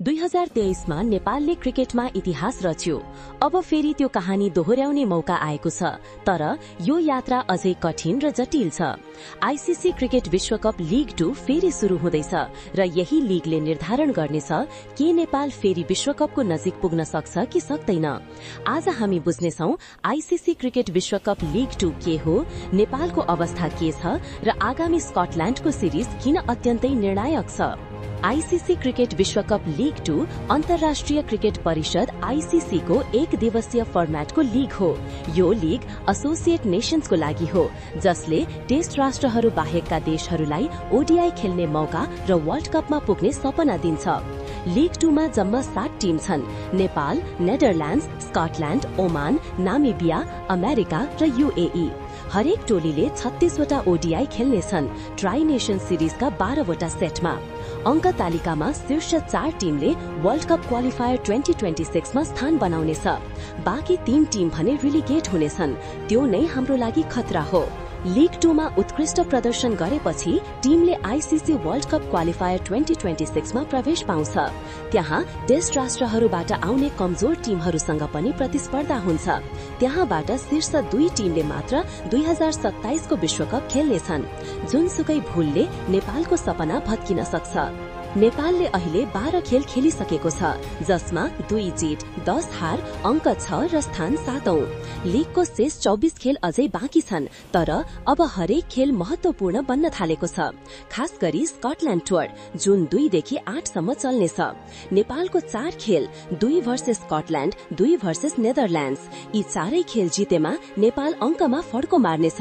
2023मा नेपालले क्रिकेटमा इतिहास रच्यो। अब फेरि त्यो कहानी दोहोर्याउने मौका आएको छ, तर यो यात्रा अझै कठिन र जटिल छ। आईसीसी क्रिकेट विश्वकप लीग 2 फेरि शुरू हुँदैछ र यही लीगले निर्धारण गर्नेछ के नेपाल फेरि विश्वकपको नजिक पुग्न सक्छ कि सक्दैन। आज हामी बुझ्नेछौ आईसीसी क्रिकेट विश्वकप लीग 2 के हो, नेपालको अवस्था के छ र आगामी स्कटल्याण्डको सिरिज किन अत्यन्तै निर्णायक छ। आईसीसी क्रिकेट विश्वकप लीग 2 अन्तर्राष्ट्रिय क्रिकेट परिषद आईसीसी को एक दिवसीय फर्मेटको लीग हो। यो लीग एसोसिएट नेशन्सको लागि हो, जसले टेस्ट राष्ट्रहरू बाहेकका देशहरूलाई ओडीआई खेल्ने मौका र वर्ल्ड कपमा पुग्ने सपना दिन्छ। लीग 2 मा जम्मा 7 टिम छन्: Nepal, Netherlands, Scotland, Oman, Namibia, America र यूएई। हरेक टोलीले 36 वटा ओडीआई खेल्नेछन्, ट्राई नेशन सिरिजका 12 वटा सेटमा। अंक तालिकामा शीर्ष 4 टिमले वर्ल्ड कप क्वालिफायर 2026 मा स्थान बनाउनेछ। बाँकी 3 टिम भने रिलिगेट हुनेछन्। त्यो नै हाम्रो लागि खतरा हो। लीग 2 मा उत्कृष्ट प्रदर्शन गरेपछि टिमले आईसीसी वर्ल्ड कप क्वालिफायर 2026 मा प्रवेश पाउँछ। त्यहाँ टेस्ट राष्ट्रहरूबाट आउने कमजोर टिमहरूसँग पनि प्रतिस्पर्धा हुन्छ। त्यहाँबाट शीर्ष 2 टिमले मात्र 2027 को विश्वकप खेल्नेछन्। जुनसुकै भूलले नेपालको सपना भत्किन सक्छ। नेपालले अहिले 12 खेल खेलिसकेको छ, जसमा 2 जित, 10 हार, अंक 6 र स्थान 7औं। लीगको शेष 24 खेल अझै बाँकी छन्, तर अब हरेक खेल महत्वपूर्ण बन्न थालेको छ। खास गरी स्कटल्याण्ड टुर जुन 2 देखि 8 सम्म चल्नेछ। नेपालको 4 खेल, 2 भर्सेस स्कटल्याण्ड, 2 भर्सेस नेदरल्याण्ड्स। यी 4 खेल जितेमा नेपाल अंकमा फड्को मार्नेछ।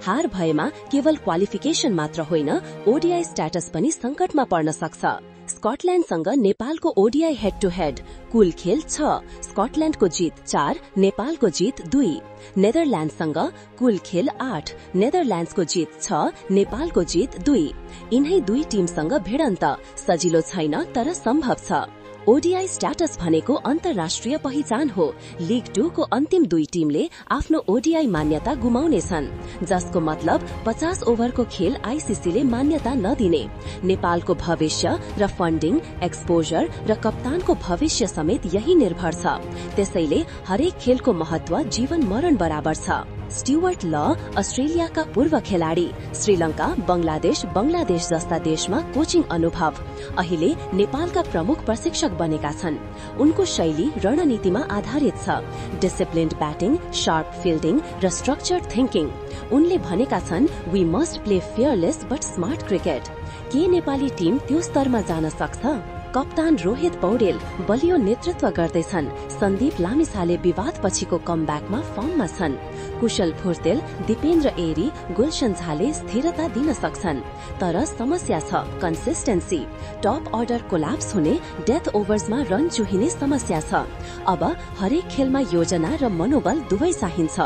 हार भएमा केवल क्वालिफिकेशन मात्र होइन, ओडीआई स्ट्याटस पनि संकटमा पर्न सक्छ। स्कटल्याण्डसँग नेपालको ओडीआई हेड टू हेड कुल खेल 6, स्कटल्याण्डको जित 4, नेपालको जित 2। नेदरल्याण्डसँग कुल खेल 8, नेदरल्याण्ड्सको जित 6, नेपालको जित 2। यिनै 2 टिमसँग भिडन्त सजिलो छैन, तर सम्भव छ। ओडीआई स्ट्याटस भनेको अन्तर्राष्ट्रिय पहिचान हो। लीग 2 को अन्तिम 2 टिमले आफ्नो ओडीआई मान्यता गुमाउनेछन्, जसको मतलब 50 ओभरको खेल आईसीसीले मान्यता नदिने। नेपालको भविष्य र फन्डिङ, एक्सपोजर र कप्तानको भविष्य समेत यही निर्भर छ। त्यसैले हरेक खेलको महत्व जीवन मरण बराबर छ। स्टुअर्ट ल अस्ट्रेलियाका पूर्व खेलाड़ी, श्रीलंका, बंगलादेश जस्ता देशमा कोचिङ अनुभव, अहिले नेपालका प्रमुख प्रशिक्षक बनेका छन्। उनको शैली रणनीतिमा आधारित छ, डिसिप्लिन्ड ब्याटिङ, शार्प फिल्डिङ र स्ट्रक्चर्ड थिंकिङ। उनले भनेका छन्, we must play fearless but smart cricket. के नेपाली टिम त्यो स्तरमा जान सक्छ? कप्तान रोहित पौडेल बलियो नेतृत्व गर्दैछन्। सन्दीप लामिछाने विवाद पछिको कमब्याकमा फर्ममा छन्। कुशल फुर्तेल, दीपेन्द्र एरी, गुलशन झाले स्थिरता दिन सक्छन्, तर समस्या छ कन्सिस्टेन्सी। टप अर्डर कोल्याप्स हुने, डेथ ओभर्समा रन चुहिने समस्या छ। अब हरेक खेलमा योजना र मनोबल दुवै चाहिन्छ।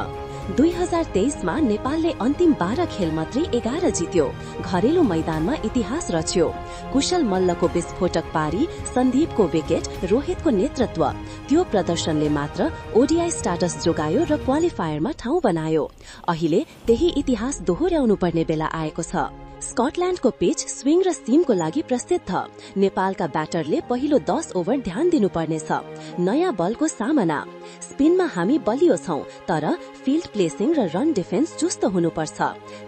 2023 मा नेपालले अन्तिम 12 खेल मात्रै 11 जित्यो। घरेलु मैदानमा इतिहास रच्यो। कुशल मल्लको विस्फोटक पारी, सन्दीपको विकेट, रोहितको नेतृत्व, त्यो प्रदर्शनले मात्र ओडीआई स्ट्याटस जोगायो र क्वालिफायरमा ठाउँ बनायो। अहिले त्यही इतिहास दोहोर्याउनु पर्ने बेला आएको छ। स्कटल्याण्डको पिच स्विङ र सिमको लागि प्रसिद्ध। नेपालका ब्याटरले पहिलो 10 ओभर ध्यान दिनुपर्नेछ। नयाँ बलको सामना, स्पिनमा हामी बलियो छौं, तर फिल्ड प्लेसिङ र रन डिफेन्स चुस्त हुनुपर्छ।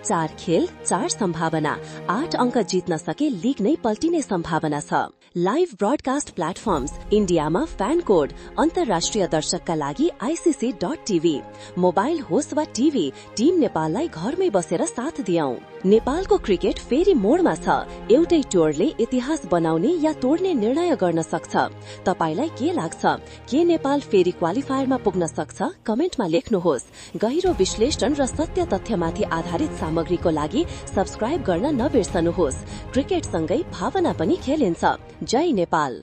4 खेल 4 सम्भावना, 8 अंक जित्न सके लीग नै पल्टिने सम्भावना छ। लाइभ ब्रडकास्ट प्लेटफर्म्स, इन्डियामा फ्यान कोड, अन्तर्राष्ट्रिय दर्शकका लागि ICC.TV। मोबाइल होस् वा टिभी, टिम नेपाललाई घरमै बसेर साथ दियौं। नेपालको क्रिकेट फेरि मोडमा छ। एउटै टुरले इतिहास बनाउने या तोड्ने निर्णय गर्न सक्छ। तपाईलाई के लाग्छ? के नेपाल फेरि क्वालिफायरमा पुग्न सक्छ? कमेन्टमा लेख्नुहोस्। गहिरो विश्लेषण र सत्य तथ्यमाथि आधारित सामग्रीको लागि सब्स्क्राइब गर्न नबिर्सनुहोस्। क्रिकेटसँगै भावना पनि खेलिन्छ। जय नेपाल।